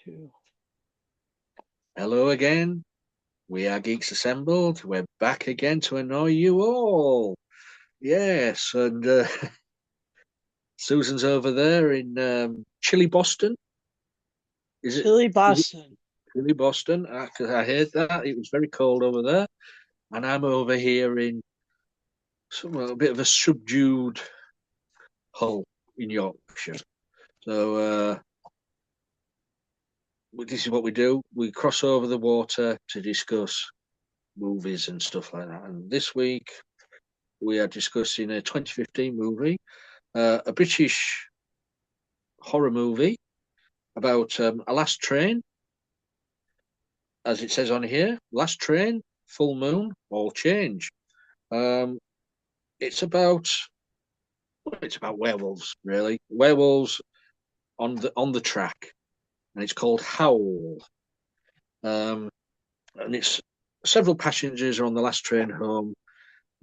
two. Hello again. We are Geeks Assembled. We're back again to annoy you all. Yes, and Susan's over there in chilly Boston. Is it, Chili is it Boston. chilly Boston? Because I heard that it was very cold over there, and I'm over here in a bit of a subdued Hull in Yorkshire. So this is what we do. We cross over the water to discuss movies and stuff like that. And this week we are discussing a 2015 movie, a British horror movie about a last train, as it says on here. Last train, full moon, all change. Um, it's about it's about werewolves, really. Werewolves on the track, and it's called Howl. And it's several passengers are on the last train home.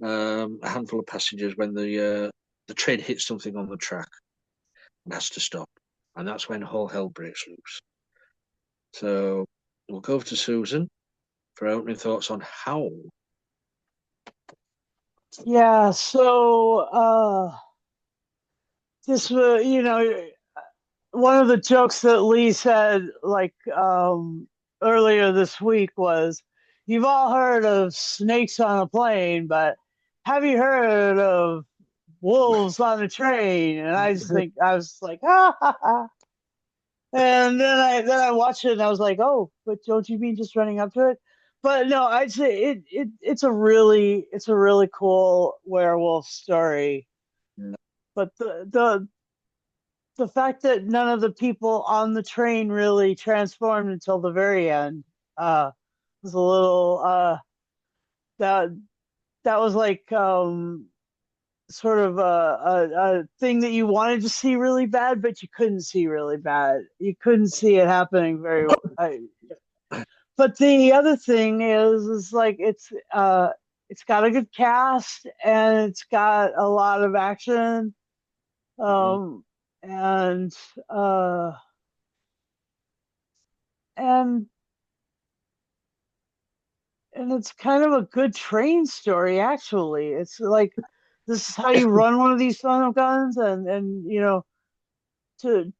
A handful of passengers when the train hits something on the track and has to stop, and that's when all hell breaks loose. So we'll go over to Susan for opening thoughts on Howl. Yeah, so this was, one of the jokes that Lee said earlier this week was, "You've all heard of snakes on a plane, but have you heard of wolves on a train?" And I was like, ha ha ha. And then I watched it and I was like, oh, but don't you mean just running up to it? But no, I'd say it's a really cool werewolf story. But the fact that none of the people on the train really transformed until the very end uh was a little that that was like sort of a thing that you wanted to see really bad, but you couldn't see really bad. You couldn't see it happening very well. But the other thing is like it's got a good cast and it's got a lot of action. Mhm. Um, and uh, and and it's kind of a good train story actually. It's like this is how you run one of these son of guns, and to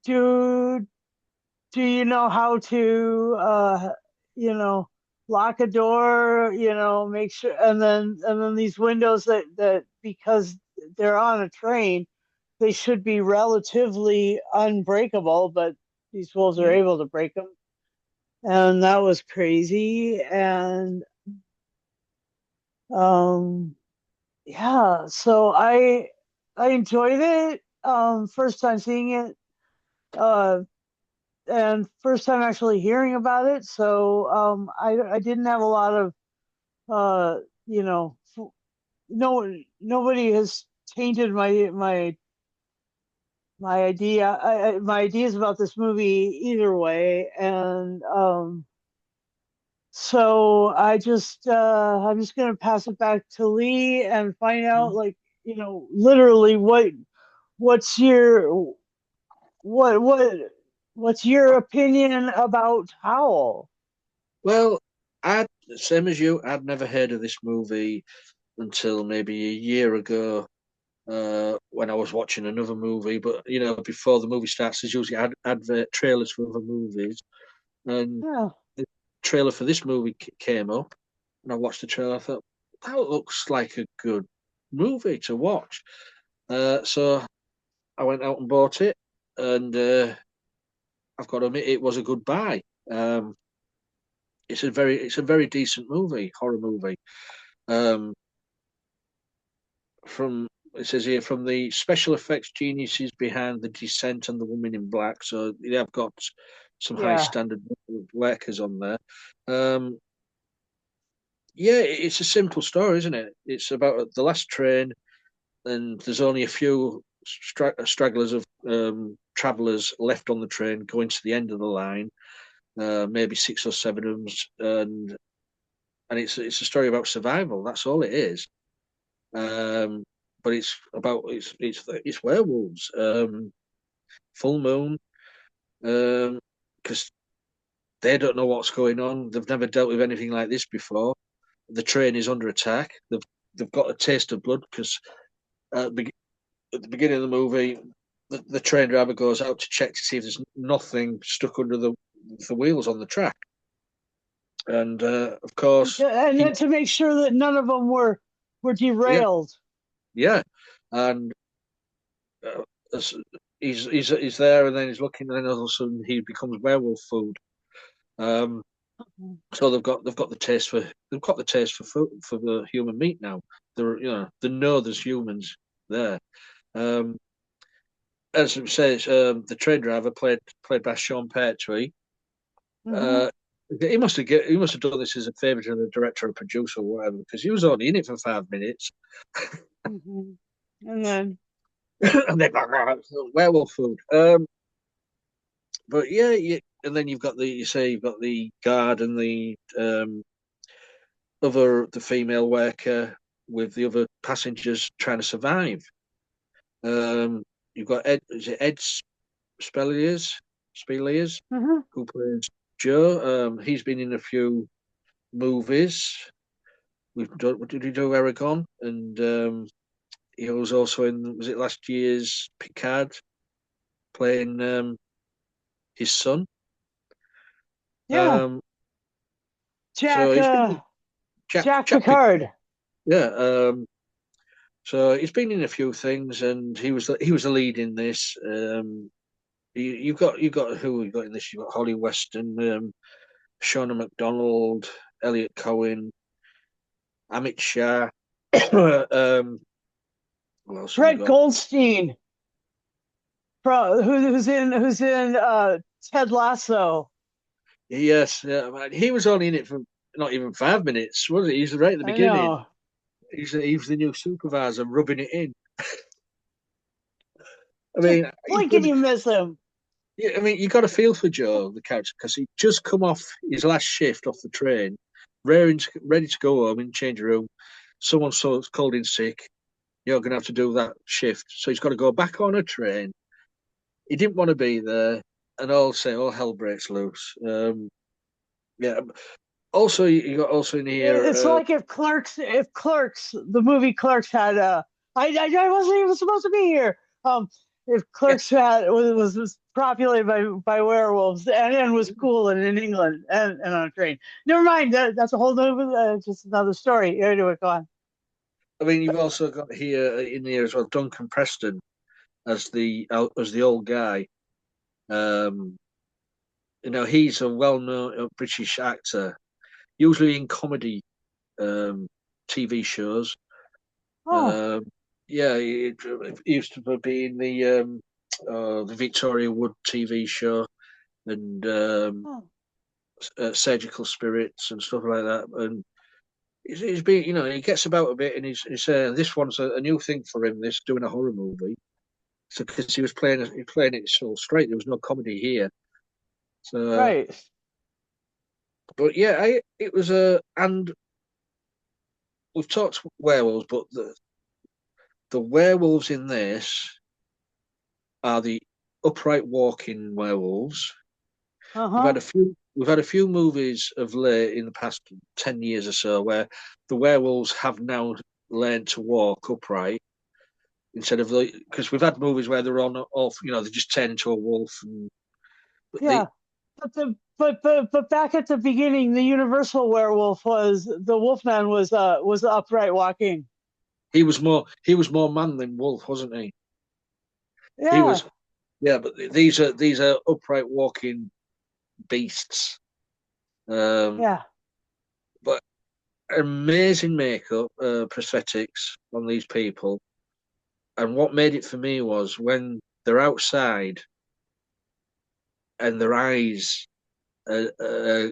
do do you know how to you know lock a door, make sure, and then these windows that because they're on a train, they should be relatively unbreakable, but these wolves are Mhm. able to break them, and that was crazy. And um yeah, so I enjoyed it, first time seeing it, uh and first time actually hearing about it. So I didn't have a lot of you know no nobody has tainted my ideas about this movie either way. And so I'm just gonna pass it back to Lee and find out, like, literally what's your what what what's your opinion about Howl? Well, I same as you. I'd never heard of this movie until maybe a year ago when I was watching another movie. But before the movie starts, there's usually advert trailers for other movies, and Yeah. the trailer for this movie came up, and I watched the trailer. I thought that looks like a good movie to watch. So I went out and bought it, and I've got to admit it was a good buy. Um, it's a very decent movie, horror movie. Um, from it says here from the special effects geniuses behind The Descent and The Woman in Black. So they have got some high Yeah. standard workers on there. Um, yeah, it's a simple story, isn't it? It's about the last train, and there's only a few stragglers of travellers left on the train going to the end of the line. Maybe six or seven of them, and it's a story about survival. That's all it is. Um, but it's werewolves. Full moon. Because They don't know what's going on. They've never dealt with anything like this before. The train is under attack. They've got a taste of blood because at the beginning of the movie, the train driver goes out to check to see if there's nothing stuck under the wheels on the track. And of course, And he then to make sure that none of them were yeah derailed. yeah, and uh, as- he's there, and then he's looking, and then all of a sudden he becomes werewolf food. Um, so they've got the taste for food, for the human meat now. They know there's humans there. Um, as it says, the train driver played by Sean Pertwee. Hmm. Uh, he must have done this as a favour to the director or producer or whatever, because he was only in it for 5 minutes, Hmm. And then, and then werewolf food. But yeah, and then you've got the guard and the female worker with the other passengers trying to survive. You've got Ed Speliers, mhm. who plays Joe. He's been in a few movies. We've done. What did he do? Aragon, and he was also in. Was it last year's Picard, playing his son? Yeah, Um, so Jack, he's been Jack Jack Pic, Picard. yeah. So he's been in a few things, and he was the lead in this. You've got who we got in this? You've got Holly Weston, Shauna McDonald, Elliot Cohen, Amit Shah. What else have we Brett got? Goldstein, who's in Ted Lasso. Yes, yeah, man. He was only in it for not even 5 minutes, was he? He's right at the I beginning. know. He's the new supervisor, rubbing it in. I Just mean, blink and you miss him. yeah, I mean, you got to feel for Joe, the character, because he just come off his last shift off the train, ready to go home in change room. Someone called in sick. You're going to have to do that shift, so he's got to go back on a train. He didn't want to be there, and all hell breaks loose. Yeah. Also, you got also in here. It's like if Clerks, the movie Clerks had I wasn't even supposed to be here. If Yeah, Clerks was populated by werewolves and was cool and in England and on a train. Never mind. That's a whole new just another story. Anyway, go on. I mean, you've also got here in here as well Duncan Preston as the old guy. Um, he's a well-known British actor, usually in comedy um, TV shows. Oh, Um, yeah, he used to be in the Victoria Wood TV show and oh, Surgical Spirits and stuff like that. And he's been, he gets about a bit, and he's this one's a new thing for him. This doing a horror movie, so because he was playing it so straight, there was no comedy here. So, right. but yeah, it was and we've talked werewolves, but the werewolves in this are the upright walking werewolves. Uh We've huh. had a few. We've had a few movies of late in the past 10 years or so where the werewolves have now learned to walk upright instead of because we've had movies where they're on off, they just turn into a wolf and but Yeah, but back at the beginning, the universal werewolf was the Wolfman was upright walking. he was more man than wolf, wasn't he? He Yeah, was yeah, but these are upright walking beasts. Um, yeah. but amazing makeup, prosthetics on these people. And what made it for me was when they're outside and their eyes are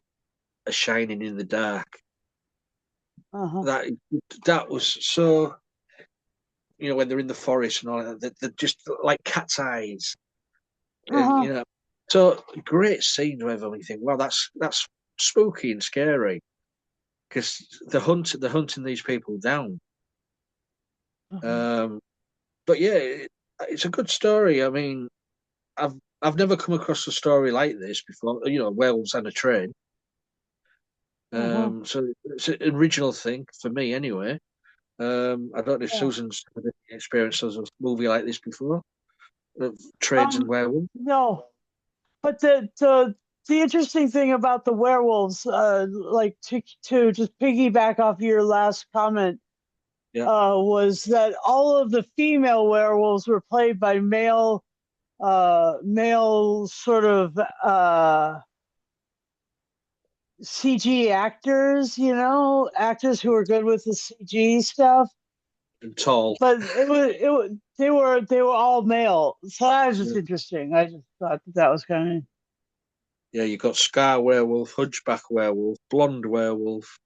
shining in the dark. Uh-huh. That was so. When they're in the forest and all that, they're just like cat's eyes, and Uh-huh. so great scenes where you think, wow, that's spooky and scary because they're hunting these people down. Uh-huh. Um, but yeah, it's a good story. I mean, I've I've never come across a story like this before. You know, werewolves and a train. Uh-huh. So it's an original thing for me, anyway. I don't know if Yeah. Susan's had any experience of a movie like this before, of trains and werewolves. No, but the interesting thing about the werewolves, like to just piggyback off your last comment, Yeah, was that all of the female werewolves were played by male sort of CG actors, actors who were good with the CG stuff. and tall. But they were all male, so that was just Yeah, interesting. I just thought that was kind of yeah. You got Scar werewolf, Hunchback werewolf, Blonde werewolf,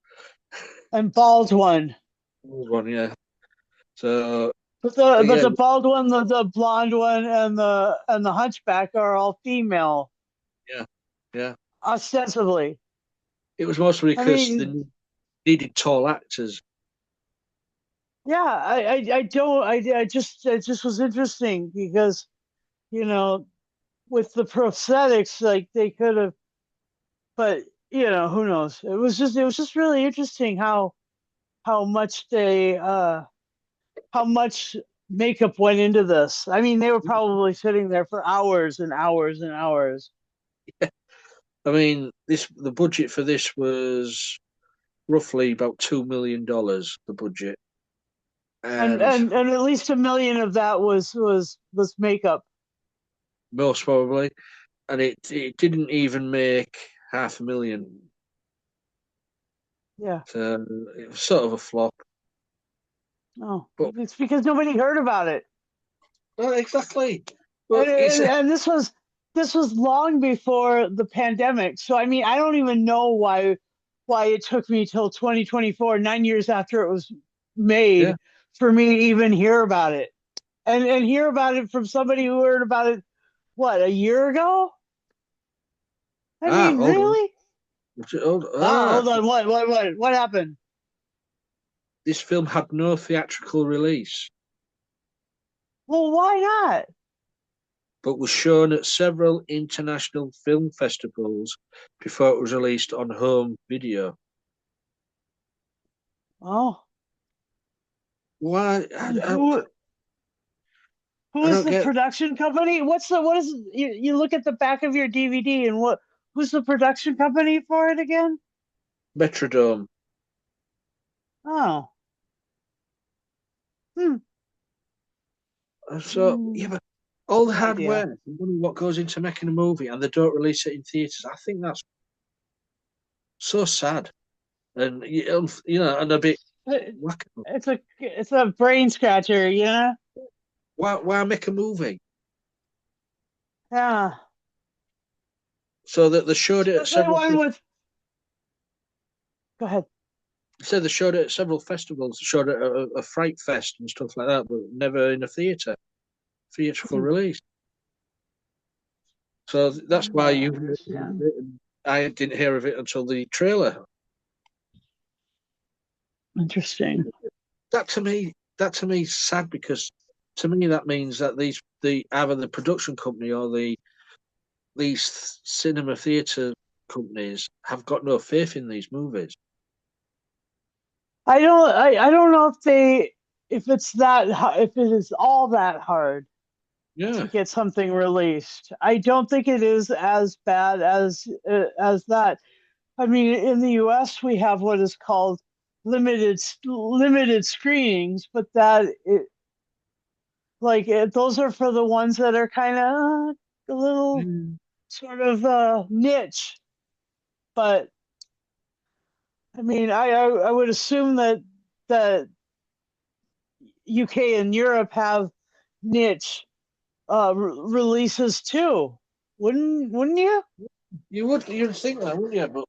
and bald one. old one. Yeah. So But the yeah, bald one, the blonde one, and the hunchback are all female, yeah, yeah. ostensibly. It was mostly I because they mean, needed tall actors. yeah, I don't I just it just was interesting because you know with the prosthetics like they could have, but who knows? It was just really interesting how much how much makeup went into this. I mean, they were probably sitting there for hours and hours and hours. I mean, the budget for this was roughly about $2 million. The budget, and and and and at least 1 million of that was makeup. most probably, and it didn't even make 500,000. Yeah. So it was sort of a flop. Oh, But it's because nobody heard about it, well, exactly. and, But it's and and this was long before the pandemic. So I mean, I don't even know why it took me till 2024, 9 years after it was yeah. made, for me to even hear about it, and hear about it from somebody who heard about it what, a year ago. I Ah, mean, hold on. really? Hold, Hold on. What happened? this film had no theatrical release, Well, why not? but was shown at several international film festivals before it was released on home video. Oh, Why? and who I is don't the get production company? What is you look at the back of your DVD and who's the production company for it again? Metrodome. Oh, hmm. So yeah, but all the No hard idea. work, the money what goes into making a movie, and they don't release it in theaters. I think that's so sad, and and a bit It- wacko. it's a brain scratcher, yeah. Why make a movie? Yeah. So that they showed it at Especially several. one with. Go ahead. Said they showed it at several festivals. They showed it at a Fright Fest and stuff like that, but never in a theatrical Hmm. release. So that's why I you heard of understand. it, and I didn't hear of it until the trailer. Interesting. That to me is sad because to me that means that the either the production company or these cinema theatre companies have got no faith in these movies. I don't know if it's if it is all that hard to Yeah. get something released. I don't think it is as bad as that. I mean, in the U.S. we have what is called limited screenings, but those are for the ones that are kind of a little Mm. sort of niche. But I mean, I would assume that UK and Europe have niche releases too. Wouldn't you? You'd think that, wouldn't you? But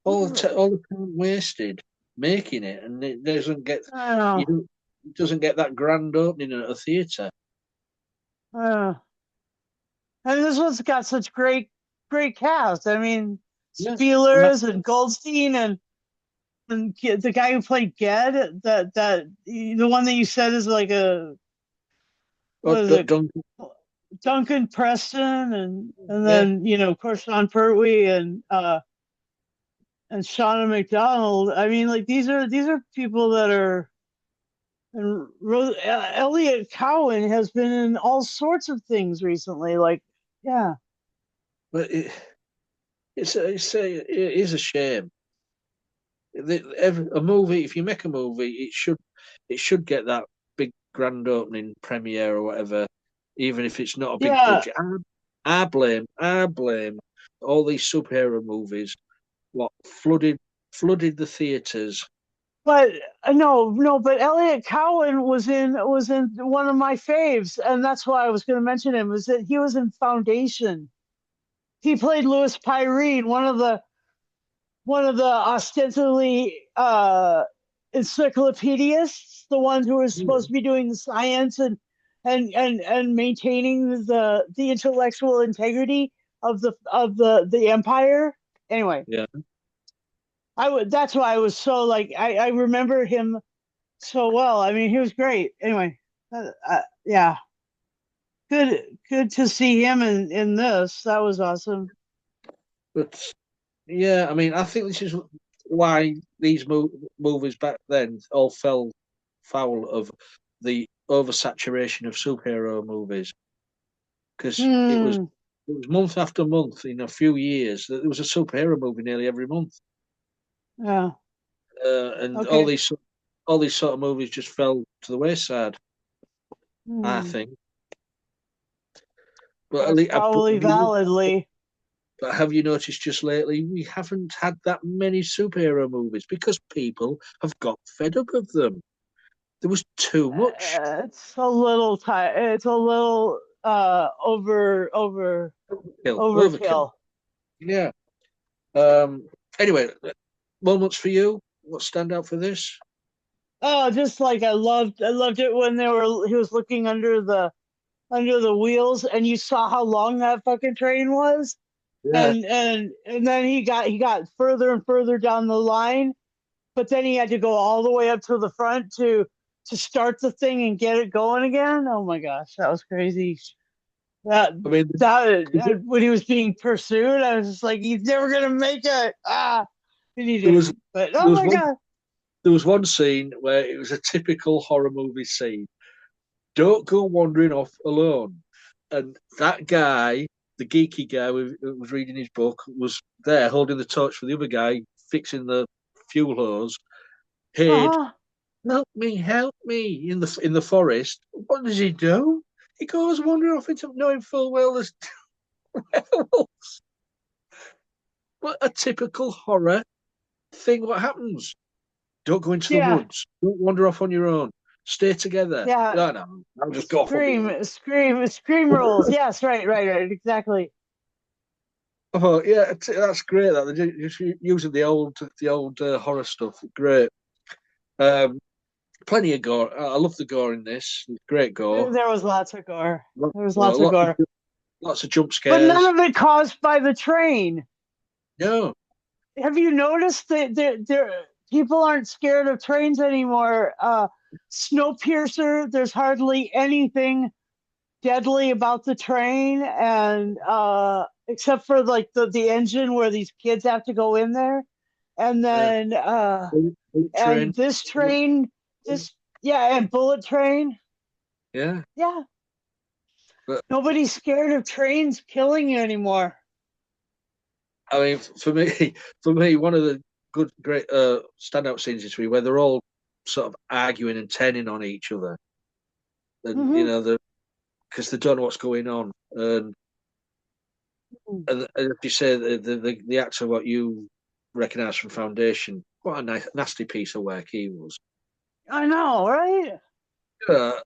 all the time wasted making it, and it doesn't get I don't you know. don't, it doesn't get that grand opening at a theatre. Uh, and this one's got such great cast. I mean, Yeah, and Spielers and Goldstein and the guy who played Ged, the one that you said is like a oh, what is it? Duncan, Duncan Preston and Yeah, then of course Sean Pertwee and Shauna McDonald. I mean, like these are people that are. And Elliot Cowan has been in all sorts of things recently. Like, yeah, but it is a shame. A movie, if you make a movie, it should get that big grand opening premiere or whatever, even if it's not a big yeah. budget. I blame all these superhero movies. What flooded the theaters. But no. But Elliot Cowan was in one of my faves, and that's why I was going to mention him. Was that he was in Foundation? He played Louis Pyrene, one of the ostensibly encyclopedists, the ones who was supposed to be doing the science and maintaining the intellectual integrity of the empire. Anyway, Yeah, that's why I was so like I remember him so well. I mean, he was great. Anyway, yeah, good to see him in this. That was awesome. but yeah, I mean, I think this is why these movies back then all fell foul of the oversaturation of superhero movies because Hmm. it was month after month in a few years that there was a superhero movie nearly every month, Yeah. and Okay. all these sort of movies just fell to the wayside. I Hmm. think, but That's probably validly. have you noticed just lately we haven't had that many superhero movies because people have got fed up of them. There was too much. It's a little it's a little Overkill. overkill. Yeah. Um. Anyway, moments for you. What stand out for this? Oh, just like I loved it when he was looking under the wheels and you saw how long that fucking train was. Yeah. And then he got further and further down the line, but then he had to go all the way up to the front to start the thing and get it going again. Oh my gosh, that was crazy. That I mean, that when he was being pursued, I was just like, he's never gonna make it. And he there was didn't. But there oh was my one god, there was one scene where it was a typical horror movie scene. Don't go wandering off alone. And that guy, the geeky guy who was reading his book, was there holding the torch for the other guy fixing the fuel hose. Heard, uh-huh. help me in the forest. What does he do? He goes wandering off into knowing full well there's werewolves. What a typical horror thing. What happens? Don't go into the Yeah, woods. Don't wander off on your own. Stay together. yeah. No, no, I'll just go off on my own. Scream rules. Yes, right, exactly. Oh yeah, that's great. That they're just using the old horror stuff. Great. Um, Plenty of gore. I love the gore in this. Great gore. There was lots of gore. Lo- There was lots of Lots gore, lots of jump but none scares. of it caused by the train. No, Have you noticed that people aren't scared of trains anymore? Snowpiercer, there's hardly anything deadly about the train, and except for like the engine where these kids have to go in there, and yeah. then Bullet and train. this train, this yeah, and bullet train, Yeah, yeah. but Nobody's scared of trains killing you anymore. I mean, for me, one of the great standout scenes is where they're all sort of arguing and turning on each other, and Hmm. because they don't know what's going on, and if you say the actor what you recognise from Foundation, what a nasty piece of work he was. I know, right? Uh,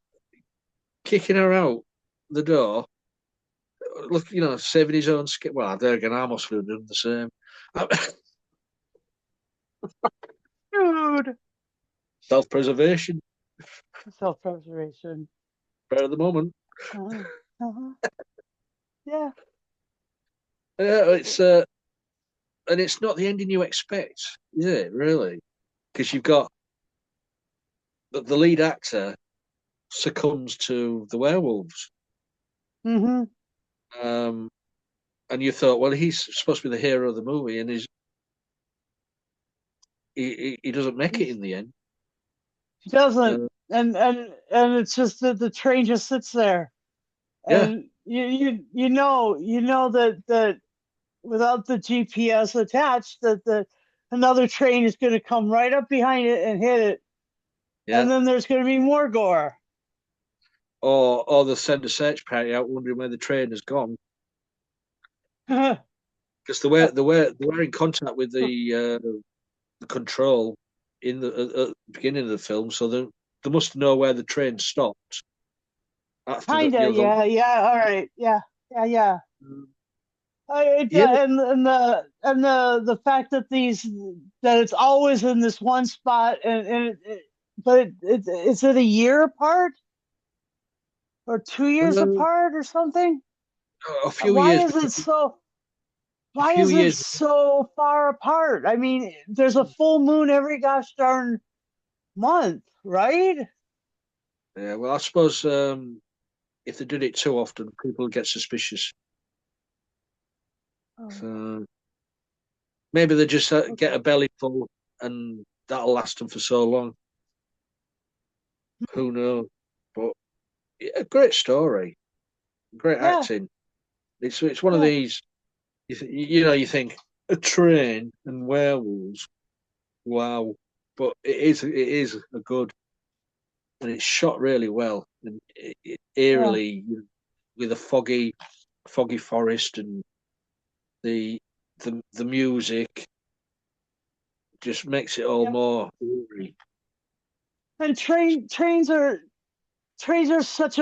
Kicking her out the door, look, saving his own skin. Well, there again, I must have done the same. Dude, Self-preservation, self-preservation. spare of the moment. Uh-huh. Uh-huh. Yeah. Yeah, and it's not the ending you expect, is it? Really? Because you've got the lead actor succumbs to the werewolves, Mm-hmm. Um, and you thought, well, he's supposed to be the hero of the movie, and he doesn't make it in the end. He doesn't, Uh, and it's just that the train just sits there, yeah, and you know that without the GPS attached, that the another train is going to come right up behind it and hit it, yeah. and then there's going to be more gore. Or they'll send a search party out wondering where the train has gone because they were in contact with the control in the beginning of the film, so they must know where the train stopped after the Kinda, the yeah, yeah, all right, yeah, yeah, yeah. yeah. And the fact that it's always in this one spot, but is it a year apart or 2 years Uh, apart or something? a few Why years is it so? a Why few is it years so far apart? I mean, there's a full moon every gosh darn month, right? Yeah, well, I suppose if they did it too often, people would get suspicious. Oh, So maybe they just get okay. a belly full, and that'll last them for so long. Who knows? But yeah, great story, great Yeah, acting. It's one of yeah, these. You think a train and werewolves. Wow, but it is a good, and it's shot really well, and yeah, eerily with a foggy forest, and the the music just makes it all yeah. more eerie. And trains are such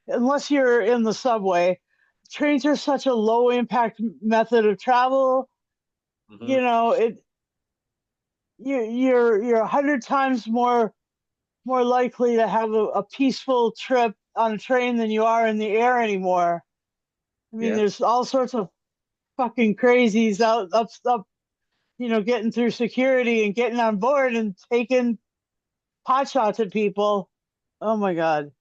unless you're in the subway, trains are such a low impact method of travel. Hmm. You know, you're 100 times more likely to have a peaceful trip on a train than you are in the air anymore. I mean, Yeah, there's all sorts of fucking crazies up, getting through security and getting on board and taking pot shots at people. Oh my god.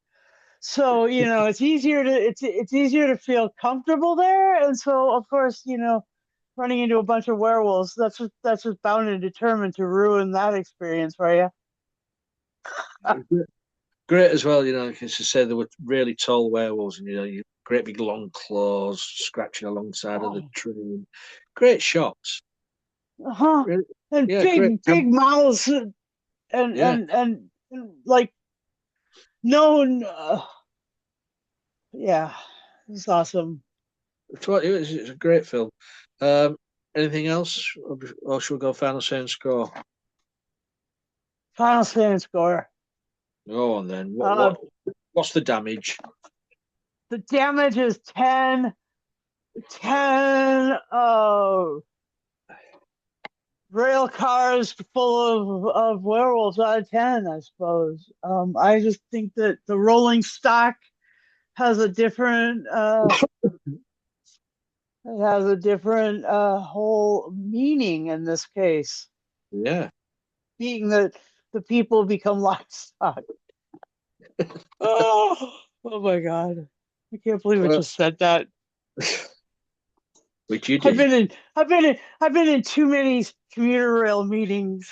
So it's easier to feel comfortable there, and so of course running into a bunch of werewolves, that's just bound and determined to ruin that experience for you. great as well. Because to say they were really tall werewolves, and great big long claws scratching alongside of the Oh, train. Great shots. uh-huh. Really, And yeah, great. big mouths, Yeah, and like no, yeah, it's awesome. it's a great film. Um, Anything else, or should we go final say and score? Final stand score. Go on then. uh What's the damage? the damage is 10 rail cars full of werewolves out of 10, I suppose. I just think that the rolling stock has a different whole meaning in this case, Yeah. being that the people become livestock. Oh my god. I can't believe I Well, just said that. which you I've did. been in I've been in too many commuter rail meetings.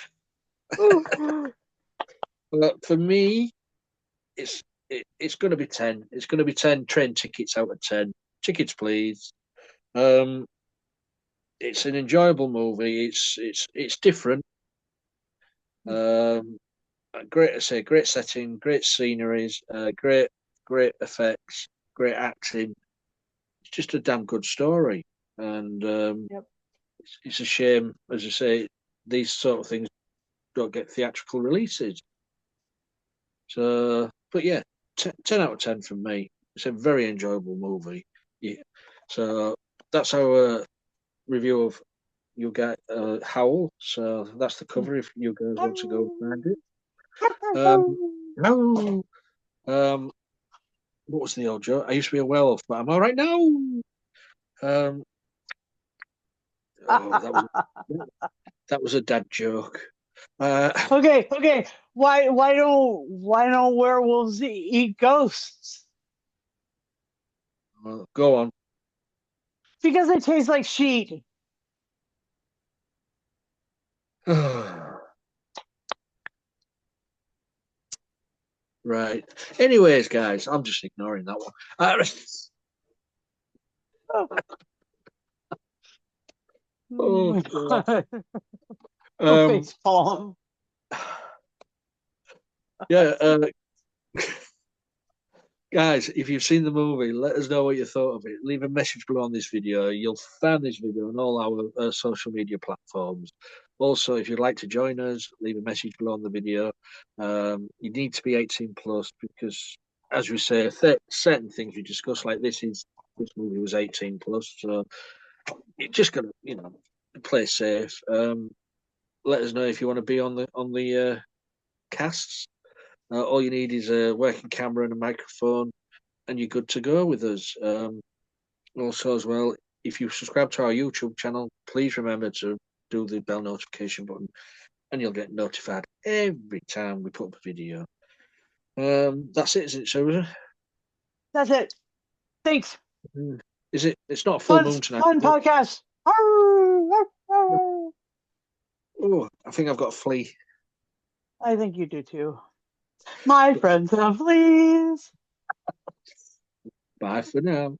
Well, for me, it's going to be 10. It's going to be 10 train tickets out of 10. Tickets, please. Um, it's an enjoyable movie. It's different. Um, great, I say, great setting, great sceneries, great effects, great acting. It's just a damn good story, and Yep. it's a shame, as I say, these sort of things don't get theatrical releases. So, but yeah, 10 out of 10 from me. It's a very enjoyable movie. Yeah. So that's our review of you get Howl. So that's the cover if you guys want to go find it. Um, Howl. Um, what was the old joke? I used to be a werewolf, but I'm all right now. Um, oh, that was a dad joke. Okay, okay. Why don't werewolves eat ghosts? Go on. Because they taste like sheet. Right. Anyways, guys, I'm just ignoring that one. Oh, God. Face palm. Yeah, guys, if you've seen the movie, let us know what you thought of it. Leave a message below on this video. You'll find this video on all our social media platforms. Also, if you'd like to join us, leave a message below on the video. You need to be 18 plus because, as we say, certain things we discuss like this movie was 18 plus, so you just gotta play safe. Let us know if you want to be on the casts. All you need is a working camera and a microphone, and you're good to go with us. Also, as well, if you subscribe to our YouTube channel, please remember to do the bell notification button, and you'll get notified every time we put up a video. That's it, isn't it, Susan? That's it. Thanks. Is it? It's not a full moon tonight. Fun podcast. Oh, I think I've got a flea. I think you do too. My friends have fleas. Bye for now.